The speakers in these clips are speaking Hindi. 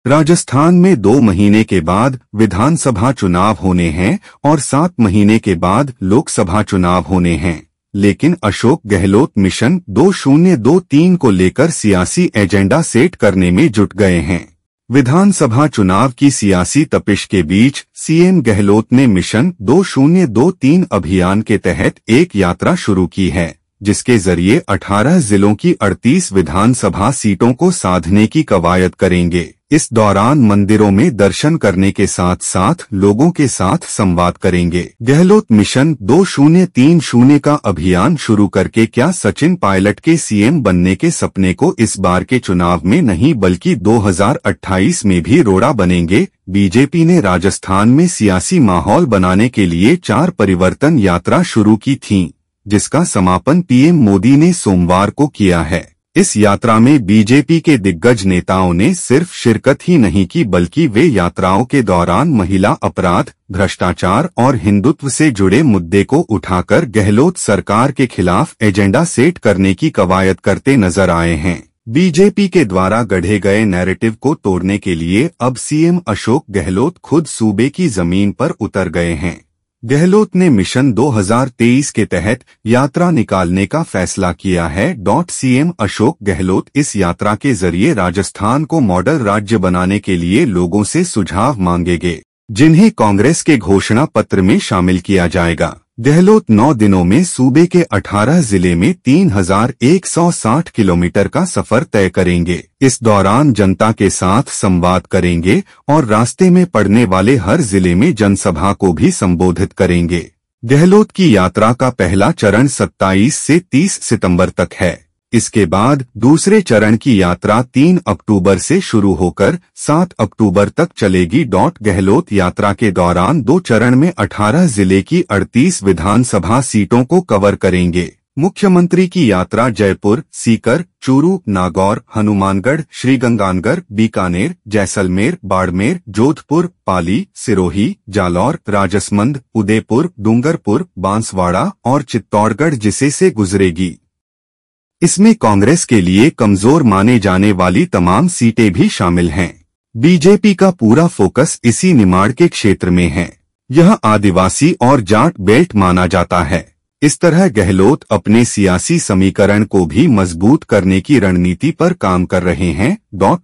राजस्थान में 2 महीने के बाद विधानसभा चुनाव होने हैं और 7 महीने के बाद लोकसभा चुनाव होने हैं, लेकिन अशोक गहलोत मिशन 2023 को लेकर सियासी एजेंडा सेट करने में जुट गए हैं। विधानसभा चुनाव की सियासी तपिश के बीच सीएम गहलोत ने मिशन 2023 अभियान के तहत एक यात्रा शुरू की है, जिसके जरिए 18 जिलों की 38 विधानसभा सीटों को साधने की कवायद करेंगे। इस दौरान मंदिरों में दर्शन करने के साथ साथ लोगों के साथ संवाद करेंगे। गहलोत मिशन 2030 का अभियान शुरू करके क्या सचिन पायलट के सीएम बनने के सपने को इस बार के चुनाव में नहीं बल्कि 2028 में भी रोड़ा बनेंगे? बीजेपी ने राजस्थान में सियासी माहौल बनाने के लिए 4 परिवर्तन यात्रा शुरू की थी, जिसका समापन पीएम मोदी ने सोमवार को किया है। इस यात्रा में बीजेपी के दिग्गज नेताओं ने सिर्फ शिरकत ही नहीं की, बल्कि वे यात्राओं के दौरान महिला अपराध, भ्रष्टाचार और हिंदुत्व से जुड़े मुद्दे को उठाकर गहलोत सरकार के खिलाफ एजेंडा सेट करने की कवायद करते नजर आए हैं। बीजेपी के द्वारा गढ़े गए नैरेटिव को तोड़ने के लिए अब सीएम अशोक गहलोत खुद सूबे की जमीन पर उतर गए हैं। गहलोत ने मिशन 2023 के तहत यात्रा निकालने का फैसला किया है। सीएम अशोक गहलोत इस यात्रा के जरिए राजस्थान को मॉडल राज्य बनाने के लिए लोगों से सुझाव मांगेंगे, जिन्हें कांग्रेस के घोषणा पत्र में शामिल किया जाएगा। गहलोत 9 दिनों में सूबे के 18 जिले में 3160 किलोमीटर का सफर तय करेंगे। इस दौरान जनता के साथ संवाद करेंगे और रास्ते में पड़ने वाले हर जिले में जनसभा को भी संबोधित करेंगे। गहलोत की यात्रा का पहला चरण 27 से 30 सितंबर तक है। इसके बाद दूसरे चरण की यात्रा 3 अक्टूबर से शुरू होकर 7 अक्टूबर तक चलेगी। गहलोत यात्रा के दौरान 2 चरण में 18 जिले की 38 विधानसभा सीटों को कवर करेंगे। मुख्यमंत्री की यात्रा जयपुर, सीकर, चूरू, नागौर, हनुमानगढ़, श्रीगंगानगर, बीकानेर, जैसलमेर, बाड़मेर, जोधपुर, पाली, सिरोही, जालौर, राजसमंद, उदयपुर, डूंगरपुर, बांसवाड़ा और चित्तौड़गढ़ जिले से गुजरेगी। इसमें कांग्रेस के लिए कमजोर माने जाने वाली तमाम सीटें भी शामिल हैं। बीजेपी का पूरा फोकस इसी निमाड़ के क्षेत्र में है। यह आदिवासी और जाट बेल्ट माना जाता है। इस तरह गहलोत अपने सियासी समीकरण को भी मजबूत करने की रणनीति पर काम कर रहे हैं।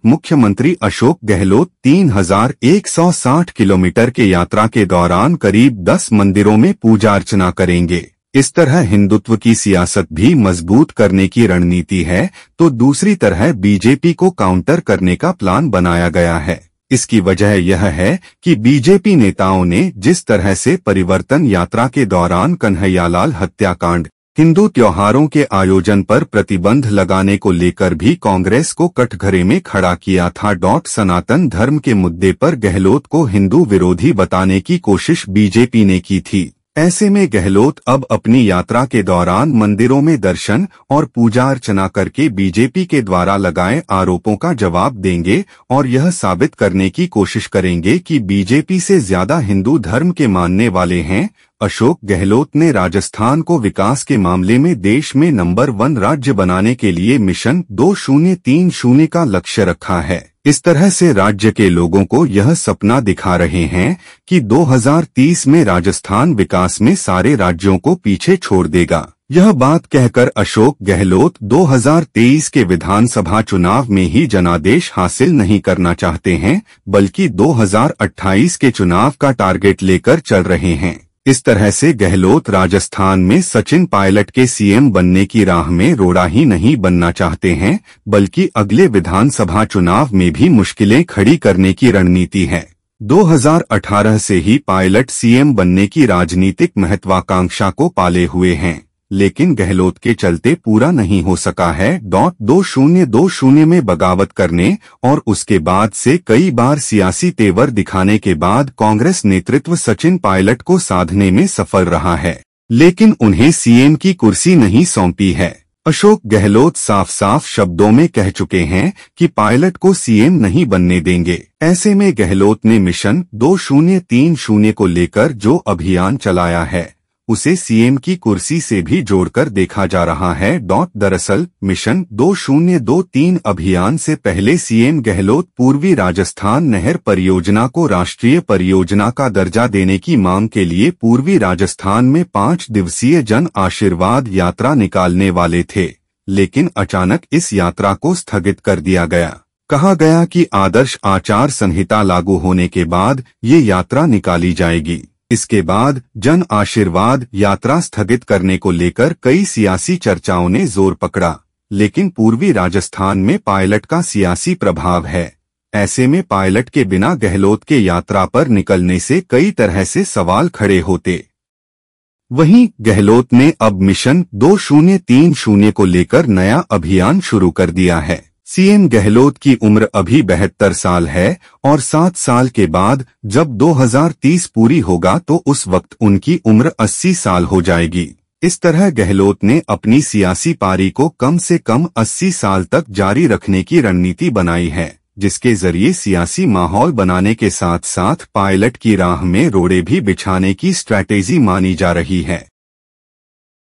मुख्यमंत्री अशोक गहलोत 3160 किलोमीटर के यात्रा के दौरान करीब 10 मंदिरों में पूजा अर्चना करेंगे। इस तरह हिंदुत्व की सियासत भी मजबूत करने की रणनीति है, तो दूसरी तरह बीजेपी को काउंटर करने का प्लान बनाया गया है। इसकी वजह यह है कि बीजेपी नेताओं ने जिस तरह से परिवर्तन यात्रा के दौरान कन्हैयालाल हत्याकांड, हिंदू त्योहारों के आयोजन पर प्रतिबंध लगाने को लेकर भी कांग्रेस को कटघरे में खड़ा किया था। सनातन धर्म के मुद्दे पर गहलोत को हिंदू विरोधी बताने की कोशिश बीजेपी ने की थी। ऐसे में गहलोत अब अपनी यात्रा के दौरान मंदिरों में दर्शन और पूजा अर्चना करके बीजेपी के द्वारा लगाए आरोपों का जवाब देंगे और यह साबित करने की कोशिश करेंगे कि बीजेपी से ज्यादा हिंदू धर्म के मानने वाले हैं। अशोक गहलोत ने राजस्थान को विकास के मामले में देश में नंबर 1 राज्य बनाने के लिए मिशन 2030 का लक्ष्य रखा है। इस तरह से राज्य के लोगों को यह सपना दिखा रहे हैं कि 2030 में राजस्थान विकास में सारे राज्यों को पीछे छोड़ देगा। यह बात कहकर अशोक गहलोत 2023 के विधानसभा चुनाव में ही जनादेश हासिल नहीं करना चाहते हैं, बल्कि 2028 के चुनाव का टारगेट लेकर चल रहे हैं। इस तरह से गहलोत राजस्थान में सचिन पायलट के सीएम बनने की राह में रोड़ा ही नहीं बनना चाहते हैं, बल्कि अगले विधानसभा चुनाव में भी मुश्किलें खड़ी करने की रणनीति है। 2018 से ही पायलट सीएम बनने की राजनीतिक महत्वाकांक्षा को पाले हुए हैं, लेकिन गहलोत के चलते पूरा नहीं हो सका है। 2020 में बगावत करने और उसके बाद से कई बार सियासी तेवर दिखाने के बाद कांग्रेस नेतृत्व सचिन पायलट को साधने में सफल रहा है, लेकिन उन्हें सीएम की कुर्सी नहीं सौंपी है। अशोक गहलोत साफ साफ शब्दों में कह चुके हैं कि पायलट को सीएम नहीं बनने देंगे। ऐसे में गहलोत ने मिशन 2030 को लेकर जो अभियान चलाया है, उसे सीएम की कुर्सी से भी जोड़कर देखा जा रहा है। दरअसल मिशन 2023 अभियान से पहले सीएम गहलोत पूर्वी राजस्थान नहर परियोजना को राष्ट्रीय परियोजना का दर्जा देने की मांग के लिए पूर्वी राजस्थान में 5 दिवसीय जन आशीर्वाद यात्रा निकालने वाले थे, लेकिन अचानक इस यात्रा को स्थगित कर दिया गया। कहा गया कि आदर्श आचार संहिता लागू होने के बाद ये यात्रा निकाली जाएगी। इसके बाद जन आशीर्वाद यात्रा स्थगित करने को लेकर कई सियासी चर्चाओं ने जोर पकड़ा, लेकिन पूर्वी राजस्थान में पायलट का सियासी प्रभाव है। ऐसे में पायलट के बिना गहलोत के यात्रा पर निकलने से कई तरह से सवाल खड़े होते। वहीं गहलोत ने अब मिशन 2030 को लेकर नया अभियान शुरू कर दिया है। सीएम गहलोत की उम्र अभी 72 साल है और 7 साल के बाद जब 2030 पूरी होगा तो उस वक्त उनकी उम्र 80 साल हो जाएगी। इस तरह गहलोत ने अपनी सियासी पारी को कम से कम 80 साल तक जारी रखने की रणनीति बनाई है, जिसके जरिए सियासी माहौल बनाने के साथ साथ पायलट की राह में रोड़े भी बिछाने की स्ट्रैटेजी मानी जा रही है।